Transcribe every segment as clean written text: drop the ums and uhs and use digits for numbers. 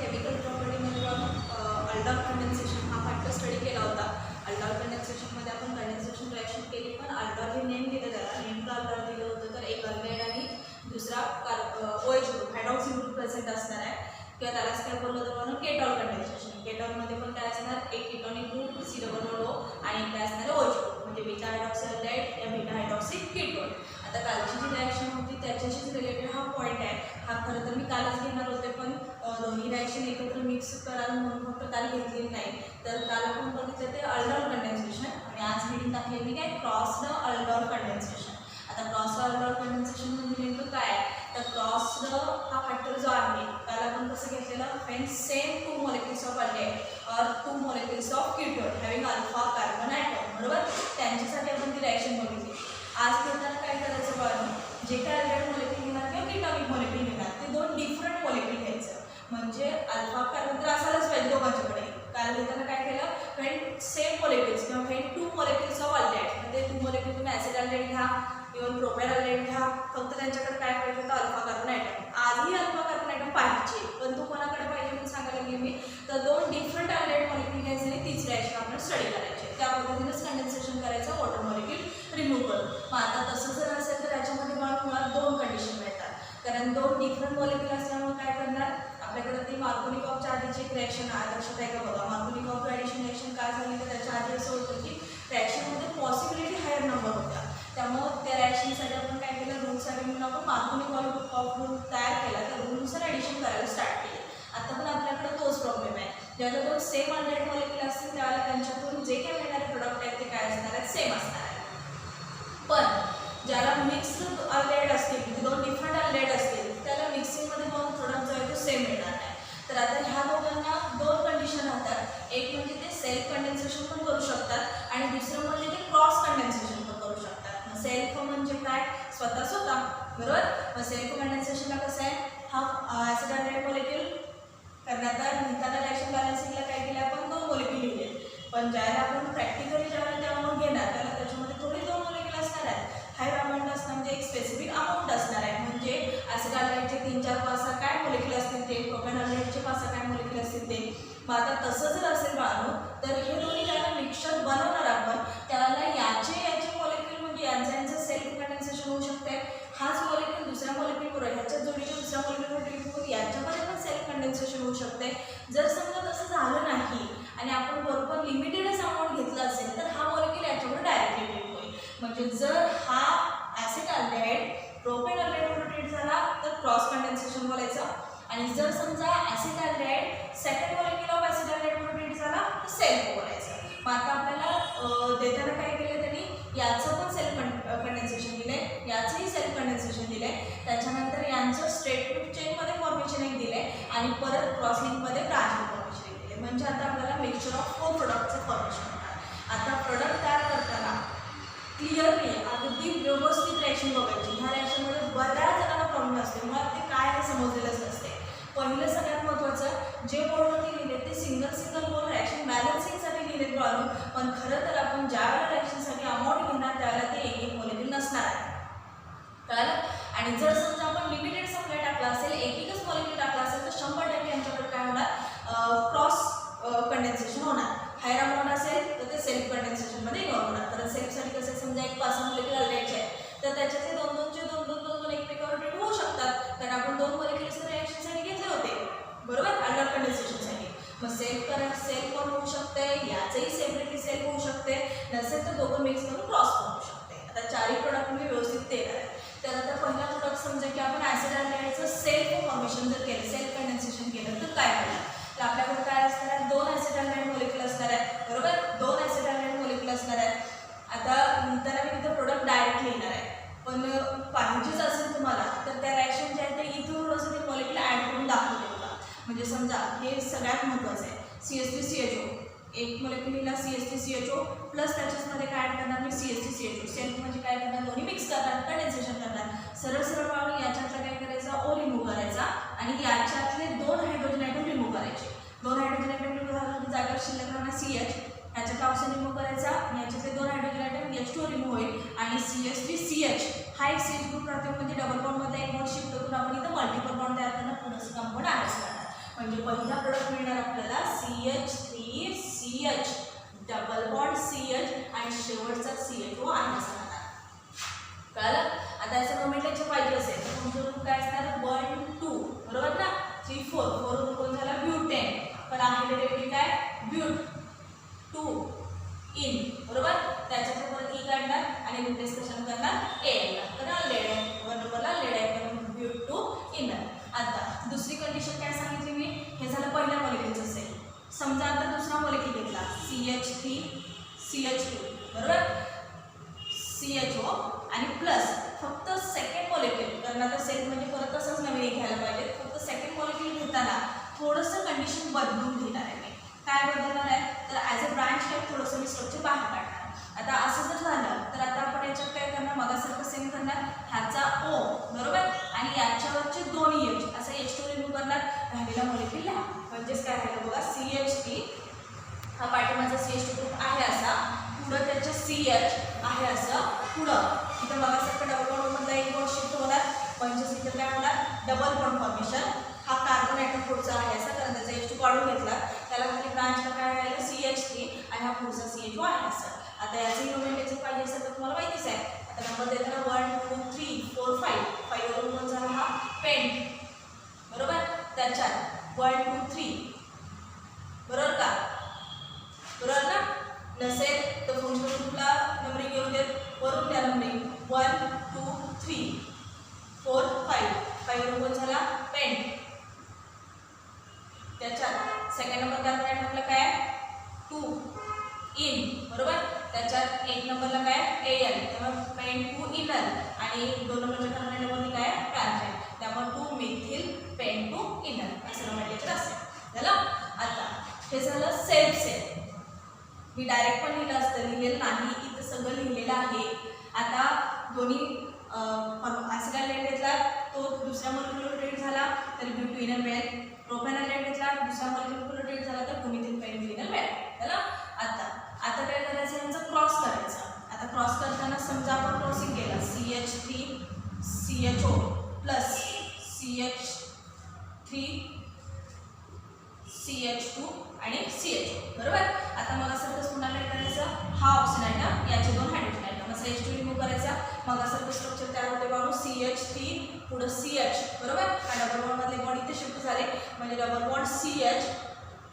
Chemical प्रॉपर्टीमध्ये aldol condensation हा factor study केला होता. अल्डॉल कंडेन्सेशनमध्ये आपण कंडेन्सेशन रिॲक्शन केली, पण अल्डॉल हे नेम दिलं, त्याला नेमकं अल्डॉल दिलं होतं. तर एक अल्डेहाइड आणि दुसरा OH group hydroxy group present असणार आहे, किंवा त्यालाच काय बोललं होतं म्हणून केटॉल कंडेन्सेशन. केटॉलमध्ये पण काय असणार, एक केटॉनिक ग्रुप COO आणि काय असणार OH ग्रुप, म्हणजे बीटा हायड्रॉक्सी अल्डेहाइड या बीटा हायड्रॉक्सी कीटोन. आता कालची जी रिॲक्शन होती त्याच्याशीच रिलेटेड हा पॉईंट आहे. हा खरं तर मी कालच घेणार होते, पण दोन्ही रिॲक्शन एकत्र मिक्स करायला म्हणून फक्त काल घेतलेली नाही. तर काल आपण बघितलं ते अल्डॉल कंडेन्सेशन, आणि आज रीडिंग टाकली मी काय क्रॉस्ड अल्डॉल कंडेन्सेशन. आता क्रॉस्ड अल्डॉल कंडेन्सेशन म्हणजे नेमकं काय, तर क्रॉस्ड हा फॅक्टर जो आहे त्याला आपण कसं घेतलेलं, when same 2 molecules of aldehyde और 2 molecules of ketone having alpha carbon atom, बरोबर, त्यांच्यासाठी आपण ती रिॲक्शन बघितली. आज घेताना काय करायचं बघा, जे काय अल्डेहाइड मोलेक्युल घेणार किंवा कीटॉनिक मोलेक्युल घेणार ते दोन डिफरंट मोलेक्युल घ्यायचं, म्हणजे अल्फा कार्बन तर असायलाच पाहिजे दोघांच्याकडे. काल घेताना काय केलं, व्हेन सेम मोलेक्युल्स किंवा व्हेन 2 molecules ऑफ अल्डेहाइड, म्हणजे 2 molecule तुम्ही ॲसिड अल्डेहाइड घ्या, इव्हन प्रोपेन अल्डेहाइड घ्या, फक्त त्यांच्याकडे काय पाहिजे होतं, अल्फा कार्बन ॲटम. आजही अल्फा कार्बन ॲटम पाहिजे, पण तो कोणाकडे पाहिजे म्हणून सांगायला लागली मी, तर दोन डिफरंट अल्डेहाइड मोलेक्युल घ्यायचे आणि तीच रिॲक्शन आपण स्टडी करायची. त्या पद्धतीनेच कंडेन्सेशन करायचं, वॉटर मॉलिक्यूल रिमूव्ह करून. मग आता तसं जर असेल तर याच्यामध्ये मला 2 कंडिशन मिळतात, कारण 2 डिफरंट मॉलिक्यूल असल्यामुळे काय करणार, आपल्याकडे ती मार्कोनिकॉफच्या आधीची एक रिॲक्शन आहे, लक्षात आहे का बघा. मार्कोनिकॉफ ॲडिशन रिॲक्शन काय झाली, तर त्याच्या आधी असं होतं की रिॲक्शनमध्ये पॉसिबिलिटी हायर नंबर होत्या, त्यामुळं त्या रिॲक्शनसाठी आपण काय केलं, रूलसाठी म्हणून आपण मार्कोनिकॉफ रूल तयार केला, त्या रूलनुसार ॲडिशन करायला स्टार्ट केलं. आता पण आपल्याकडे तोच प्रॉब्लेम आहे, ज्याला 2 सेम अल्डेहाइड मॉलिक्यूल असतील त्यावेळेला त्यांच्यातून जे काही मिळणारे प्रोडक्ट आहेत ते काय असणार आहेत, सेम असणार आहेत. पण ज्याला मिक्स्ड अल्डेहाइड असतील, म्हणजे 2 डिफरंट अल्डेहाइड असतील, त्याला मिक्सिंगमध्ये 2 प्रोडक्ट जो आहे तो सेम मिळणार नाही. तर आता ह्या दोघांना 2 कंडिशन राहतात, एक म्हणजे ते सेल्फ कंडेन्सेशन पण करू शकतात आणि दुसरं म्हणजे ते क्रॉस कंडेन्सेशन पण करू शकतात. सेल्फ म्हणजे काय, स्वतः, बरोबर. मग सेल्फ कंडेन्सेशनला कसं आहे, हा ॲसिड अल्डेहाइड मोलेक्युल करण्यात लिहिताना रिॲक्शन बॅलन्सिंगला काय केलं, आपण 2 मोलेक्युल लिहिले, पण ज्याला आपण प्रॅक्टिकली ज्यावेळेला त्या अमाऊंट घेणार त्याला त्याच्यामध्ये थोडी 2 मोलेक्युल असणार आहेत, हायर अमाऊंट असणार, म्हणजे एक स्पेसिफिक अमाऊंट असणार आहे. म्हणजे ॲसिड अल्डेहाइडचे 3-4-5 काय मोलेक्युल असतील ते, प्रोपेन अल्डेहाइडचे 5 काय मोलेक्युल असतील ते. मग आता तसं जर असेल बाळांनो, तर हे दोन्ही ज्याला मिक्सचर बनवणार आपण त्याला याचे मोलेक्युल, म्हणजे यांचं सेल्फ कंडेन्सेशन होऊ शकते. हाच मोलेक्युल दुसऱ्या मोलेक्युलवर, ह्याच्या जोडीच्या दुसऱ्या मोलेक्युलवर ट्रीट याच्यामध्ये पण सेल्फ कंडेन्सेशन होऊ शकते. जर समजा तसं झालं नाही आणि आपण बरोबर लिमिटेडच अमाऊंट घेतलं असेल तर हा मोलेक्युल याच्यावर डायरेक्टली ट्रीट होईल. म्हणजे जर हा ॲसिड अल्डेहाइड प्रोपेन अल्डेहाइडवर ट्रीट झाला तर क्रॉस कंडेन्सेशन बोलायचं, आणि जर समजा acetaldehyde second molecule of ॲसिड अल्डेहाइडवर ट्रीट झाला तर सेल्फ बोलायचं. मग आता आपल्याला देताना काय केलं त्यांनी, याचं पण सेल्फ कंडेन्सेशन दिलं आहे, याचंही सेल्फ कंडेन्सेशन दिलं आहे, त्याच्यानंतर यांचं स्ट्रेट चेनमध्ये फॉर्मेशन एक दिलं आहे आणि परत क्रॉस लिंकमध्ये ब्रांच फॉर्मेशन एक दिले. म्हणजे आता आपल्याला मिक्सचर ऑफ 4 प्रोडक्टचं फॉर्मेशन होणार. आता प्रोडक्ट तयार करताना क्लिअरली अगदी व्यवस्थित रिॲक्शन बघायची. ह्या रिॲक्शनमध्ये बऱ्याच जणांना प्रॉब्लेम असते, मग ते काय हे समजलेलंच नसते. पहिलं सगळ्यात महत्त्वाचं, जे बोर्डवरती लिहिले ते सिंगल बोर्ड रिॲक्शन बॅलन्सिंगसाठी लिहिलेत बघून, पण खरं तर आपण ज्या वेळेला रिॲक्शनसाठी अमाऊंट घेणार त्यावेळेला ते एक मोलेक्युल नसणार आहे, कळलं. आणि जर समजा आपण लिमिटेड सप्लाय टाकला असेल, एकच मोलेक्युल टाकला असेल तर 100% यांच्याकडे काय होणार, क्रॉस कंडेन्सेशन होणार. हायर अमाऊंट असेल तर ते सेल्फ कंडेन्सेशनमध्ये इन्व्हॉल्व होणार. तर सेल्फसाठी कसं, समजा एक 5 मोलेक्युल अल्डेहाइडचे आहे तर त्याच्यातले 2 एकमेकावर ट्रीट होऊ शकतात, कारण आपण 2 मोलेक्युल्स रिॲक्शनसाठी घेतले होते, बरोबर, अल्डॉल कंडेन्सेशनसाठी. मग सेल्फ पण होऊ शकते, याचंही सेपरेटली सेल्फ होऊ शकते, नसेल तर दोघं मिक्स करून क्रॉस पण होऊ शकते. आता 4ही प्रोडक्ट मी व्यवस्थित ते आहे. तर आता पहिला प्रोडक्ट समजा की आपण ॲसिड अल्डेहाइडचं सेल्फ फॉर्मेशन जर केलं, सेल्फ कंडेन्सेशन केलं तर काय होणार, तर आपल्याकडे काय असणार आहे, 2 ॲसिड अल्डेहाइड मोलेक्युल असणार आहेत, बरोबर, 2 ॲसिड अल्डेहाइड मोलेक्युल असणार आहेत. आता लिहिताना मी तिथं प्रोडक्ट डायरेक्ट लिहिणार आहे, पण पाहिजेच असेल तुम्हाला तर त्या रिॲक्शन जे आहे ते इथून थोडंसं ते मोलेक्युल ॲड करून दाखवते बघा. म्हणजे समजा हे सगळ्यात महत्त्वाचं आहे, CH3CHO, एक मोलेक्युल लिहिला CH3CHO प्लस त्याच्यामध्ये काय ॲड करणार मी CH3CHO. सेल्फ म्हणजे काय करणार, दोन्ही मिक्स करणार, कंडेन्सेशन करणार. सरळ पाहून याच्यातला काय करायचा, O रिमूव्ह करायचा आणि याच्यातले 2 हायड्रोजन ॲटम रिमूव्ह करायचे. 2 हायड्रोजन ॲटम रिमूव्ह झाल्यानंतर जागेवर शिल्लक राहणार CH, ह्याच्यातला ऑप्शन रिमूव्ह करायचा आणि याच्यातले 2 हायड्रोजन ॲटम H2 रिमूव्ह होईल आणि CH3CH हा एक CH ग्रुप राहतो, म्हणजे डबल बॉन्डमध्ये एक बॉन्ड शिफ्ट करून आपण इथं मल्टिपल बॉन्ड तयार करणं पुढचं कंपाऊंड ॲड करणार. म्हणजे पहिला प्रोडक्ट मिळणार आपल्याला CH3CH डबल बॉन्ड CH आणि शेवटचा CHO आहे असं राहणार. कळलं? आता याचं नोमेनक्लेचर पाहिजे असेल तर तुमचं रूप काय असणार 1 2 बरोबर ना 3 4 4 कोण झाला ब्यूटेन पण आहे डेरिव्हेटिव्ह काय ब्यूट 2 इन बरोबर त्याच्यात परत ई काढणार आणि रिप्लेस कशाने करणार एल तर लेड वन नंबरला लेड आयटम ब्यूट 2 इनर. आता दुसरी कंडिशन काय सांगितली मी हे झालं पहिल्या मॉलिक्युलचं असेल. समजा आता दुसरा मॉलिक्युल घेतला CH3 CH2 बरोबर CHO आणि प्लस फक्त सेकंड मॉलिक्युल कारण आता सेल म्हणजे परत तसंच नवीन घ्यायला पाहिजे. फक्त सेकंड मॉलिक्युल घेताना थोडंसं कंडिशन बदलून घेणार आहे मी. काय बदलणार आहे तर ॲज अ ब्रांच टाईप थोडंसं मी स्ट्रक्चर बाहेर काढणार. आता असं जर झालं तर आता आपण याच्यात काय करणार मगासारखं सेम करणार ह्याचा O बरोबर आणि याच्यावरचे दोन्ही H असं H2 रिमूव्ह करणार राहिलेला मॉलिक्युल लिहा. म्हणजेच काय राहिलं बघा CH3 हा पाठीमागचा CH2 ग्रुप आहे असा पुढं त्याच्या CH आहे असं पुढं इथं मगासारखं डबल बॉन्डमधला एक बॉन्ड शिफ्ट होणार म्हणजेच इथं काय होणार डबल बॉन्ड फॉर्मेशन. हा कार्बन ॲटम पुढचा आहे असं कारण त्याचा H2 काढून घेतला त्याला खाली ब्रांचला काय राहिलं CH3 आणि हा पुढचा CHO आहे असं. आता याचं नोमेनक्लेचर पाहिजे असेल तर तुम्हाला माहितीच आहे. आता नंबर देताना 1 2 3 4 5 5 वरून कोण झाला हा पेंट बरोबर त्याच्यात 1 2 3 बरोबर का बरोबर ना नसेल तर फंक्शनल ग्रुपला नंबरिंग घेऊन देत वरून द्या नंबरिंग 1 2 3 4 5 5 वरून कोण झाला पेंट त्याच्यात सेकंड नंबर कार्बन ॲटमला काय 2 इन बरोबर त्याच्यात एक नंबरला काय AL त्यामुळे पेंट 2 इनर आणि 2 नंबरच्या कार्बन ॲटममध्ये काय ब्रांच आहे त्यामुळे 2 मिथिल पेंट 2 इनर असं नोमेनक्लेचर असेल. झालं? आता हे झालं सेल्फ सेल. मी डायरेक्ट पण लिहिलं असतं लिहिलेलं नाही इथं सगळं लिहिलेलं आहे. आता दोन्ही असं काय लेट घेतला तो दुसऱ्या मॉलिक्युलर रोटेट झाला तर ब्यूट इनर मिळेल. प्रोपॅनॉल लेट घेतला दुसरा मॉलिक्युलर रोटेट झाला तर मिथिल पेंट इनर मिळेल. झालं? आता काय करायचं यांचं क्रॉस करायचं. आता क्रॉस करताना समजा आपण क्रॉसिंग केलं CH3 CHO plus CH3 CH2 आणि CHO बरोबर. आता मग असं पुन्हा काय करायचं हा ऑप्शन आयटम याचे दोन हायड्रोजन आयटम असं H2 रिमूव्ह करायचा. मग असं स्ट्रक्चर तयार होते बाबू CH3 पुढं CH बरोबर हा डबल बॉन्डमधले बॉन्ड इथे शिफ्ट झाले म्हणजे डबल बॉन्ड CH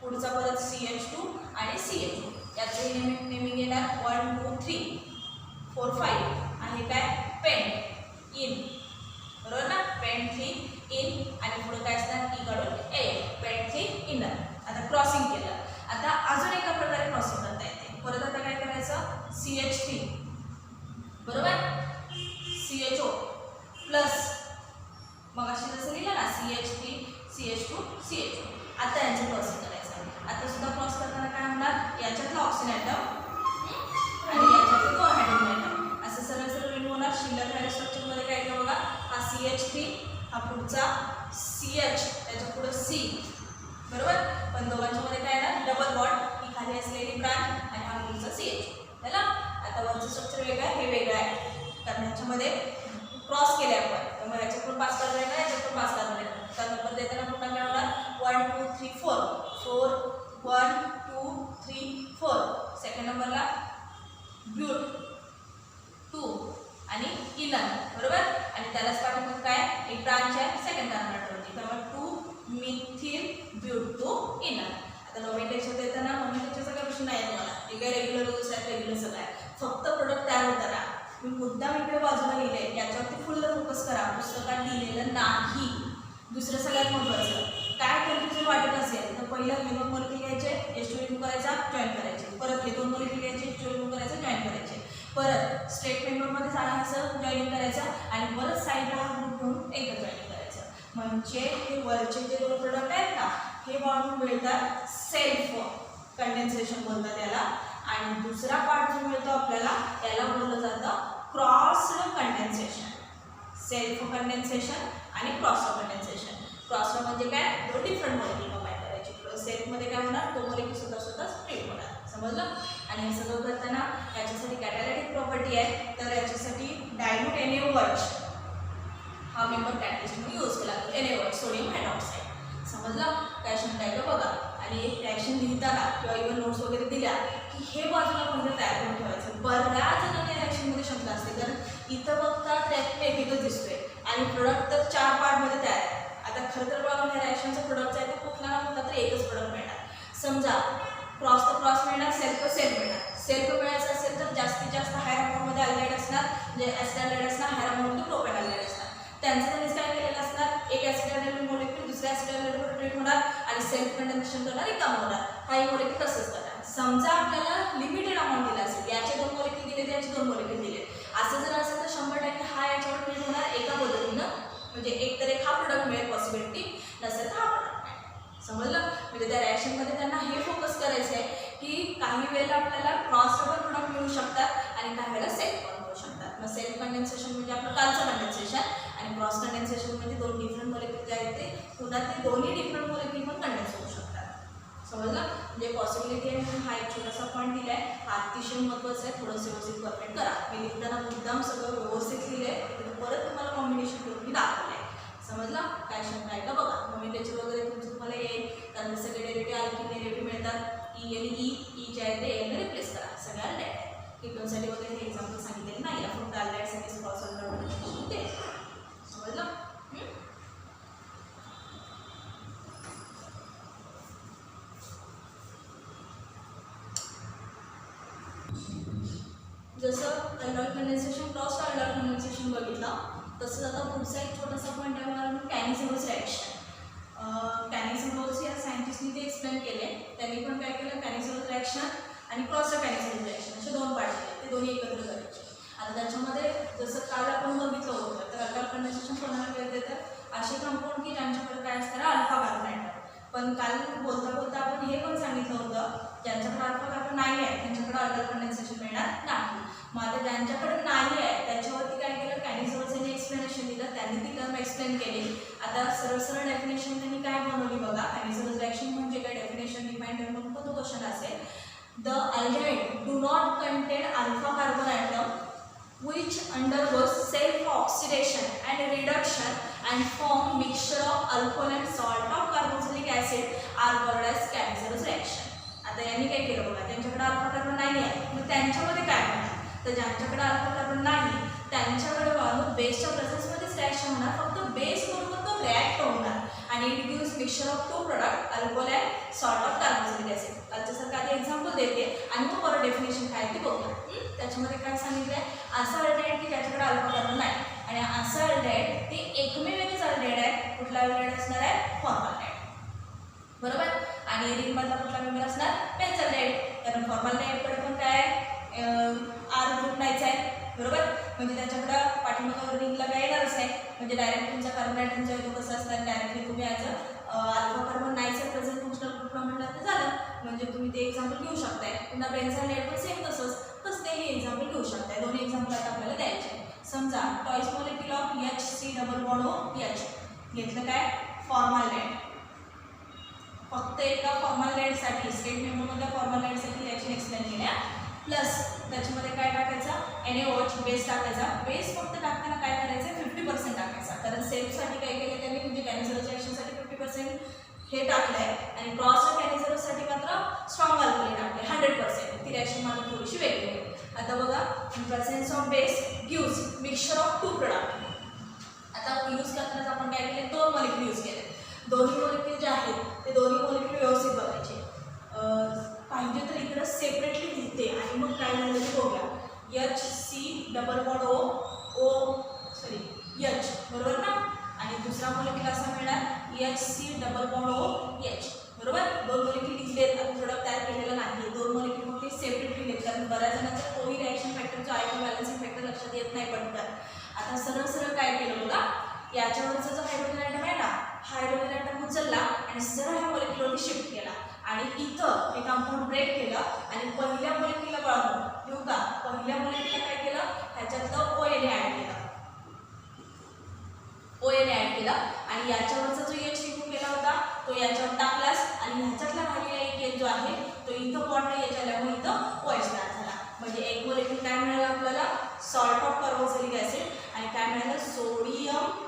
पुढचा परत CH2 आणि CHO याचे नेमिंग येणार 1 2 3 4 5 आहे काय पेंट इन बरोबर ना पेंट 3 इन आणि पुढे काय असणार ई काढून ए पेंट 3 इनर. आता क्रॉसिंग केलं. आता अजून एका प्रकारे क्रॉसिंग करता येते. परत आता काय करायचं CH3 बरोबर CHO प्लस मग अशी जसं लिहिलं ना CH3 CH2 CHO. आता यांचं क्रॉसिंग करायचं. आता सुद्धा क्रॉस करताना काय होणार याच्यातला ऑक्सिजन ॲटम आणि याच्यातलं दोन हायड्रोजन ॲटम असं सरळ सरळ रिमूव्ह होणार. शिल्लक राहिल्या स्ट्रक्चरमध्ये काय येतं बघा हा CH3 हा पुढचा CH त्याच्या पुढं C बरोबर पण दोघांच्या मध्ये काय येणार डबल बॉन्ड ही खाली असलेली ब्रांच आणि हा पुढचा CH. झालं? आता वरचं स्ट्रक्चर वेगळं आहे हे वेगळं आहे कारण ह्याच्यामध्ये क्रॉस केले आपण त्यामुळे याच्यातून पास करता येणार याच्यातून पास करता येणार. तर नंबर देताना पुन्हा काय होणार 1 2 3 4 4 1 2 3 4 सेकंड नंबरला ब्यूट 2 आणि इनर बरोबर आणि त्यालाच पाठीमागे काय एक ब्रांच आहे सेकंड कार्बन ॲटमवरती त्यामुळे 2 मिथिल ब्यूट 2 इनर. आता नोमेनक्लेचर देताना नोमेनक्लेचरचा काही प्रश्न नाही आहे तुम्हाला हे काय रेग्युलर रूल्स आहेत रेग्युलर सगळं आहे. फक्त प्रोडक्ट तयार होताना मी मुद्दाम इकडे बाजूला लिहिले याच्यावरती फुल फोकस करा. पुस्तकात लिहिलेलं नाही. दुसरं सगळ्यात महत्त्वाचं काय कन्फ्युजन वाटत असेल तर पहिलं हे दोन मॉलिक्युल घ्यायचे H2 रिमूव्ह करायचा जॉईन करायचे परत हे दोन मॉलिक्युल घ्यायचे H2 रिमूव्ह करायचं जॉईन करायचे परत स्ट्रेट मेंबरमध्येच आहे असं जॉईनिंग करायचं आणि परत साईडला हा ग्रुप घेऊन एकदा जॉईनिंग करायचं. म्हणजे हे वरचे जे दोन प्रोडक्ट आहेत ना हे वाढून मिळतात सेल्फ कंडेन्सेशन बोलतात त्याला आणि दुसरा पार्ट जो मिळतो आपल्याला याला बोललं जातं क्रॉस्ड कंडेन्सेशन. सेल्फ कंडेन्सेशन आणि क्रॉस्ड कंडेन्सेशन. क्रॉस्ड म्हणजे काय दोन डिफरंट मॉलिक्युल कंबाईन करायचे. सेल्फमध्ये काय होणार तो मॉलिक्युल स्वतः स्प्लिट होणार. समजलं? आणि हे सगळं करताना याच्यासाठी कॅटॅलिटिक प्रॉपर्टी आहे तर याच्यासाठी डायल्यूट NaOH हा मेंबर कॅटलिस्ट म्हणून यूज केला जातो NaOH सोडियम हायड्रॉक्साईड. समजलं? समजलं? रिॲक्शन काय का बघा. आणि एक रिॲक्शन लिहिताना किंवा इव्हन नोट्स वगैरे दिल्या की हे बाजूला पहिलं तयार करून ठेवायचं. बऱ्याच जणांना रिॲक्शनमध्ये शंका असते, कारण इथं बघता रिॲक्शन एकच दिसतोय आणि प्रोडक्ट तर 4 पार्टमध्ये तयार आहे. आता खरं तर बघा ह्या रिॲक्शनचं प्रोडक्ट आहे तर कुठला ना कुठला तर एकच प्रोडक्ट मिळणार. समजा क्रॉस तर क्रॉस मिळणार, सेल्फ तर सेल्फ मिळणार. सेल्फ मिळायचं असेल तर जास्तीत जास्त हायर अमाऊंटमध्ये अल्डिहाइड असणार, म्हणजे ॲसिड असणार, हायर अमाऊंटमध्ये प्रोपेन अल्डिहाइड असणार. त्यांचं त्यांनीच काय केलेलं असणार, एक ॲसिड अल्डिहाइड मोलेक्युल दुसऱ्या ॲसिड अल्डिहाइड ट्रीट होणार आणि सेल्फ कंडेन्सेशन करणार, रिकाम होणार. हा मोलेक्युल तसंच करणार. समजा आपल्याला लिमिटेड अमाऊंट दिला असेल, याचे 2 मोलेक्युल दिले, याचे 2 मोलेक्युल दिले, असं जर असेल तर 100% हा याच्यावर ट्रीट होणार एका पद्धतीनं, म्हणजे एक तर एक हा प्रोडक्ट मिळेल पॉसिबिलिटी, नसेल तर हा प्रोडक्ट मिळेल. समजलं? म्हणजे त्या रिॲक्शनमध्ये त्यांना हे फोकस करायचं आहे की काही वेळेला आपल्याला क्रॉस डबल प्रोडक्ट मिळू शकतात आणि काही वेळेला सेल्फ पण मिळू शकतात. मग सेल्फ कंडेन्सेशन म्हणजे आपलं कालचं कंडेन्सेशन आणि क्रॉस कंडेन्सेशन म्हणजे 2 डिफरंट मोलेक्युल जे आहेत ते पुन्हा ते दोन्ही डिफरंट मोलेक्युल पण कंडेन्स होऊ शकतात. समजलं? म्हणजे पॉसिबिलिटी आहे म्हणून हा एक छोटासा पॉईंट दिला आहे, हा अतिशय महत्त्वाचा आहे. थोडंसं व्यवस्थित परफेक्ट करा. मी लिहिताना मुद्दाम सगळं व्यवस्थित लिहिलं आहे, परत तुम्हाला कॉम्बिनेशन करून मी दाखवलं आहे. समजला? काय शंका आहे का बघा. नॉमिनक्लेचर वगैरे तुमचं तुम्हाला येईल, कारण सगळे डेरिव्हेटिव्ह अल्किन डेरिव्हेटिव्ह मिळतात. ई आणि ई जे आहे ते एने रिप्लेस करा, सगळ्या डेट आहे. कीटोनसाठी वगैरे हे एक्झाम्पल सांगितलेलं नाही, या फक्त अल्डाइडसाठी क्रॉस अल्डाइड ते. समजलं? जसं aldol condensation, cross aldol condensation बघितलं, तसंच आता पुढचा एक छोटासा पॉईंट आहे मला कॅनिझेरोस रिॲक्शन. कॅनिझेरोस या सायंटिस्टनी ते एक्सप्लेन केले. त्यांनी पण काय केलं, कॅनिझेरोस रिॲक्शन आणि क्रॉस कॅनिझेरोस रिॲक्शन असे 2 पार्ट केले, ते दोन्ही एकत्र करायचे. आता त्याच्यामध्ये जसं काल आपण बघितलं होतं, तर अल्डॉल कंडेन्सेशन कोणाला वेळ देतात, असे कंपाऊंड की ज्यांच्याकडे काय असतं अल्फा कार्बन ॲटम. पण काल बोलता बोलता आपण हे पण सांगितलं होतं, ज्यांच्याकडे अल्फा कार्बन नाही आहे त्यांच्याकडे अल्डॉल कंडेन्सेशन मिळणार नाही. मग आता ज्यांच्याकडे नाही आहे त्याच्यावरती काय केलं, कॅनिझेरोसने एक्सप्लेनेशन दिलं, त्यांनी ती टर्म एक्सप्लेन केली. आता सरळ सरळ डेफिनेशन त्यांनी काय बनवली बघा. कॅनिझेरोस रिॲक्शन म्हणजे काय, डेफिनेशन डिफाईन करून पण तो क्वेश्चन असेल. The aldehyde do not contain alpha carbon atom which undergoes self-oxidation and reduction and form mixture of alcohol and salt of carboxylic acid are called as Kanizaros reaction. आता यांनी काय केलं बघा, त्यांच्याकडे अल्फा कार्बन नाही आहे, मग त्यांच्यामध्ये काय होणार, तर ज्यांच्याकडे अल्फा कार्बन नाही त्यांच्याकडे बघा बेसच्या प्रेझेन्समध्येच रिॲक्शन होणार, फक्त बेस बरोबर तो रिॲक्ट होणार आणि it gives mixture of 2 product alcohol and salt of carboxylic acid. त्याच्यासारखं आधी एक्झाम्पल देते आणि मग परत डेफिनेशन काय ते बघूया. त्याच्यामध्ये काय सांगितलं आहे, असं अल्डिहाइड की ज्याच्याकडे अल्फा कार्बन नाही आणि असं अल्डिहाइड ते एकमेव एकच अल्डिहाइड आहे. कुठला अल्डिहाइड असणार आहे, फॉर्मल्डिहाइड. बरोबर? आणि रिंगमधला कुठला मेंबर असणार, बेन्झल्डिहाइड, कारण फॉर्मल्डिहाइडकडे पण काय आर ग्रुप नाहीच आहे. बरोबर? म्हणजे त्याच्याकडं पाठीमागं रिंगला काय येणारच आहे, म्हणजे डायरेक्ट तुमचा कार्बन ॲटमचा येतो कसं असणार, डायरेक्टली तुम्ही ॲज अल्फा कार्बन नाहीच आहे प्रेझेंट फंक्शनल ग्रुपला म्हटलं तर झालं, म्हणजे तुम्ही ते एक्झाम्पल घेऊ शकताय. पुन्हा बेन्झल्डिहाइड पण सेम तसंच तेही एक्झाम्पल घेऊ शकताय. दोन्ही एक्झाम्पल आता आपल्याला द्यायचे. समजा twice molecule of HC double bond OH घेतलं काय, फॉर्मल्डिहाइड. फक्त एका फॉर्मल्डिहाइडसाठी स्टेट मेंबरमधल्या फॉर्मल्डिहाइडसाठी रिॲक्शन एक्सप्लेन केल्या, प्लस त्याच्यामध्ये काय टाकायचं, NaOH बेस टाकायचा. बेस फक्त टाकताना काय करायचं, 50% टाकायचा, कारण सेल्फसाठी काय केलं त्यांनी, म्हणजे कॅनिझेरोस रिॲक्शनसाठी 50% हे टाकलं आहे आणि क्रॉस कॅनिझेरोससाठी मात्र स्ट्रॉंग अल्कोहोल टाकले 100%. ती रिॲक्शन मात्र थोडीशी वेगळी आहे. आता बघा, presence of base gives mixture of 2 product. आता यूज करतानाच आपण काय केले, 2 मॉलिक्युल यूज केले. दोन्ही मॉलिक्युल जे आहेत ते दोन्ही मॉलिक्युल व्यवस्थित बघायचे. पाहिजे तर इकडं सेपरेटली लिहिते आणि मग काय झालं ते बघूया. HC डबल बॉन्ड H बरोबर ना, आणि दुसरा मॉलिक्युल असा मिळणार HC डबल बॉन्ड OH. बरोबर? 2 मॉलिक्युल लिहिलेत आणि प्रोडक्ट तयार केलेला नाही. 2 मॉलिक्युल मग ते सेपरेटली लिहिलेत, कारण बऱ्याच जणांचा तोही रिॲक्शन फॅक्टर जो आहे तो बॅलन्सिंग फॅक्टर लक्षात येत नाही पटकन. आता सरळ सरळ काय केलं बघा, याच्यावरचा जो हायड्रोजन ॲटम आहे ना, हायड्रोजन ॲटम उचलला आणि सरळ ह्या मॉलिक्युलवरती शिफ्ट केला आणि इथं हे कंपाऊंड ब्रेक केलं आणि पहिल्या मॉलिक्युलला बघा घेऊ का, पहिल्या मॉलिक्युलला काय केलं, ह्याच्यातलं ONA ॲड केलं. ONA ॲड केला आणि याच्यावरचा जो H रिमूव्ह केला होता तो याच्यावर टाकलास आणि ह्याच्यातला राहिलेला एक H जो आहे तो इथं बॉन्ड H आल्यामुळे इथं OH तयार झाला. म्हणजे एक मॉलिक्युल काय मिळालं आपल्याला, सॉल्ट ऑफ कार्बोक्सिलिक ॲसिड आणि काय मिळालं, सोडियम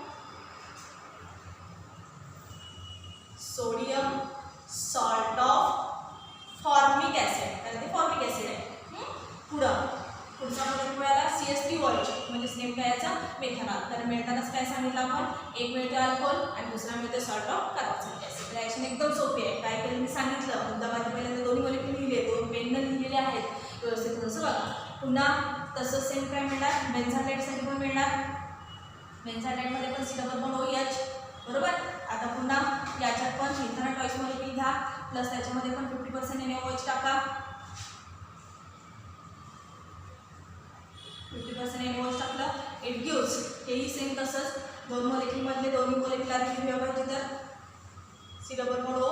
कारण मिळतानाच काय सांगितलं आपण, एक मिळते अल्कोहोल आणि दुसरा मिळते salt of carboxylic acid. Reaction एकदम सोपी आहे. काय केलं मी सांगितलं, मुद्दामागे पहिल्यांदा दोन्ही मॉलिक्यूल लिहिले, दोन पेननं लिहिलेले आहेत व्यवस्थित थोडंसं बघा. पुन्हा तसंच सेम काय मिळणार, बेन्झालाईटसाठी पण मिळणार. बेन्झालाईटमध्ये पण COOH बरोबर. आता पुन्हा याच्यात पण इथेनॉल टॉईस मॉलिक्यूल घ्या प्लस त्याच्यामध्ये पण 50% NaOH टाका, 50% NaOH टाकलं, इट गिव्स. हेही सेम तसंच दोन मॉलिक्यूलमधले दोन्ही मॉलिक्यूल आधी लिहूया पाहिजे तर COO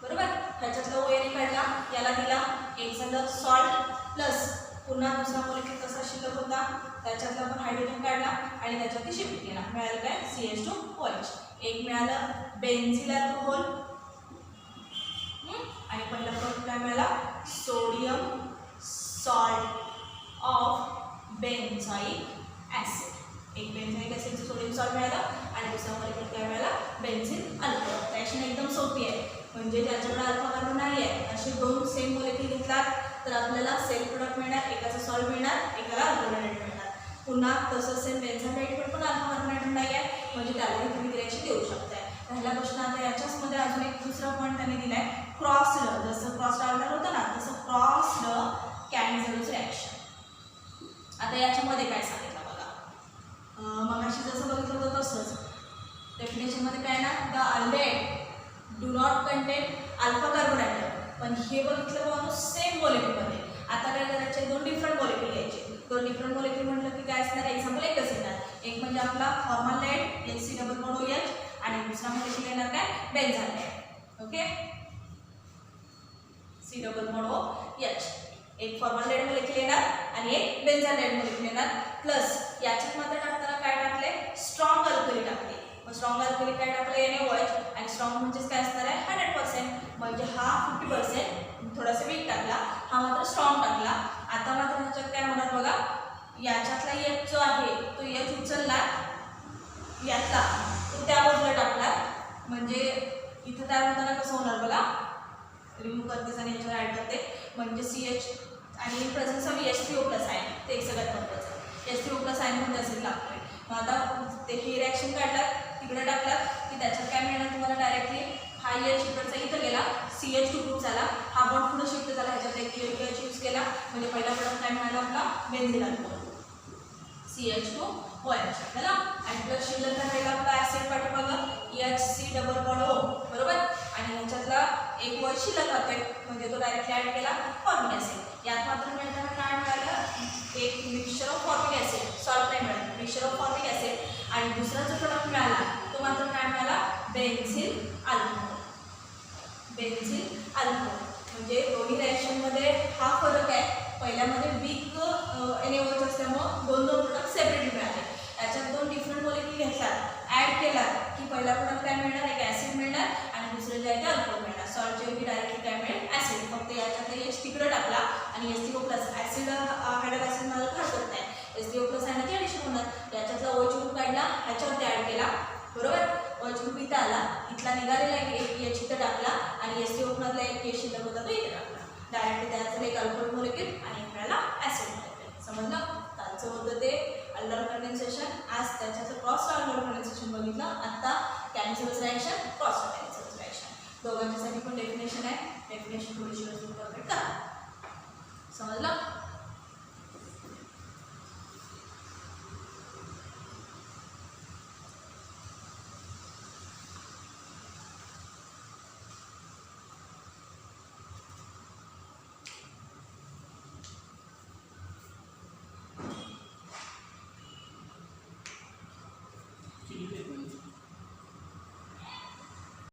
बरोबर. ह्याच्यातला ONA काढला, याला दिला, एक झालं सॉल्ट प्लस पुन्हा दुसरा मॉलिक्यूल कसा शिल्लक होता त्याच्यातला आपण हायड्रोजन काढला आणि त्याच्यावरती शिफ्ट केला, मिळालं काय CH2OH. एक मिळालं बेन्झिल अल्कोहोल आणि पहिला प्रोडक्ट काय मिळाला, सोडियम सॉल्ट ऑफ बेन्झाइक ॲसिड. एक बेन्झाइक ॲसिडचं सोडियम सॉल्ट मिळालं आणि दुसरा मॉलिक्यूल काय मिळाला, बेन्झिल अल्कोहोल. रिॲक्शन एकदम सोपी आहे, म्हणजे ज्याच्याकडे अल्फा कार्बन नाही आहे असे दोन सेम मॉलिक्यूल घेतलात तर आपल्याला सेल्फ प्रोडक्ट मिळणार, एकाचा सॉल्ट मिळणार, एकाला अल्कोहोलाइड मिळणार. पुन्हा तसंच सेम बेन्झालाईट पण अल्फा कार्बोनेट नाही आहे, म्हणजे त्यालाही तुम्ही रिॲक्शन देऊ शकताय. पहिला प्रश्न आता याच्याचमध्ये अजून एक दुसरा पॉईंट त्यांनी दिला आहे, क्रॉस्ड. जसं क्रॉस्ड आर्डर होतं ना तसं क्रॉस्ड कॅन्झरचं रिॲक्शन. आता याच्यामध्ये काय सांगितलं बघा, मगाशी जसं बघितलं होतं तसंच डेफिनेशनमध्ये काय ना, the aldehyde do not contain alpha carbon atom. पण हे बघितलं बघा सेम मॉलिक्यूलमध्ये. आता काय करायचे, दोन डिफरंट मॉलिक्यूल घ्यायचे. दोन डिफरंट मॉलिक्यूल म्हटलं की काय असणार, एक्झाम्पल एकच येणार. एक म्हणजे आपला फॉर्मलाईड HCOOH आणि दुसरा मॉलिक्यूल येणार काय, बेन्झालाईड. Okay, COOH. एक फॉर्मलाईड मॉलिक्यूल येणार आणि एक बेन्झालाईड मॉलिक्यूल येणार. प्लस याच्यात मात्र टाकताना काय टाकले, स्ट्रॉंग अल्कली टाकले. मग स्ट्रॉंग अल्कली काय टाकले, NaOH. आणि स्ट्रॉंग म्हणजेच काय असणार आहे, 100%. म्हणजे हा 50% थोडासा वीक टाकला, हा मात्र स्ट्रॉंग टाकला. आता मात्र ह्याच्यात काय होणार बघा, याच्यातला H जो आहे तो H उचलला, यातला तो त्या बाजूला टाकला, म्हणजे इथं तयार होताना कसं होणार बघा, रिमूव्ह करतेच आणि याच्यावर ॲड करते, म्हणजे CH आणि प्रेझेन्स ऑफ H3O+ आयन, ते एक सगळ्यात महत्त्वाचं. H3O+ आयन पण त्यासाठी लागतोय. मग आता ते ही रिॲक्शन काढलात, तिकडे टाकलात की त्याच्यात काय मिळणार तुम्हाला, डायरेक्टली हा H इकडचा इथं गेला, CH2 ग्रुप झाला, हा बॉन्ड पुढे शिफ्ट झाला, ह्याच्यात एक H यूज केला, म्हणजे पहिला प्रोडक्ट काय मिळाला आपला, बेन्झिल अल्कोहोल CH2OH झाला. आणि प्लस शिल्लक राहिला आपला ॲसिड पाठीमागं HCOO बरोबर. आणि ह्याच्यातला एक OH शिल्लक राहतोय, म्हणजे तो डायरेक्टली ॲड केला फॉर्मिक ॲसिड. यात मात्र मिळताना काय मिळालं, एक mixture of formic acid, salt नाही मिळालं, मिक्सचर ऑफ फॉर्मिक ॲसिड. आणि दुसरा जो प्रोडक्ट मिळाला तो मात्र काय मिळाला, बेन्झिल अल्कोहोल. बेन्झिल अल्कोहोल म्हणजे दोन्ही रिॲक्शनमध्ये हा फरक आहे. पहिल्यामध्ये वीक NaOH असल्यामुळं दोन दोन प्रोडक्ट सेपरेट मिळाले. याच्यात दोन डिफरंट मॉलिक्यूल घेतलात, ॲड केला की पहिला प्रोडक्ट काय मिळणार, एक ॲसिड मिळणार आणि दुसरं जे आहे ते अल्कोहोल मिळणार. सॉल्टच्या ऐवजी डायरेक्टली काय मिळेल, ॲसिड. फक्त याच्यात H तिकडं टाकला आणि HCO+ ॲसिड हायड्रोक्लोरिक ॲसिड मला खारकत नाही, HCO+ आयनाचे ॲडिशन होणार. याच्यातला OH ग्रुप काढला, ह्याच्यावरती ॲड केला बरोबर. OH ग्रुप इथं आला, इथला निघालेला एक H इथं टाकला आणि HCO+ मधला एक H शिल्लक होता तो इथे टाकला. डायरेक्टली त्याचं एक अल्कोहोल मॉलिक्यूल आणि एक मिळाला ॲसिड मॉलिक्यूल. समजलं. कालचं होतं ते अल्डर कंडेन्सेशन, आज त्याच्याचं क्रॉस अल्डर कंडेन्सेशन बघितलं. आता कॅन्सरचं रिॲक्शन क्रॉस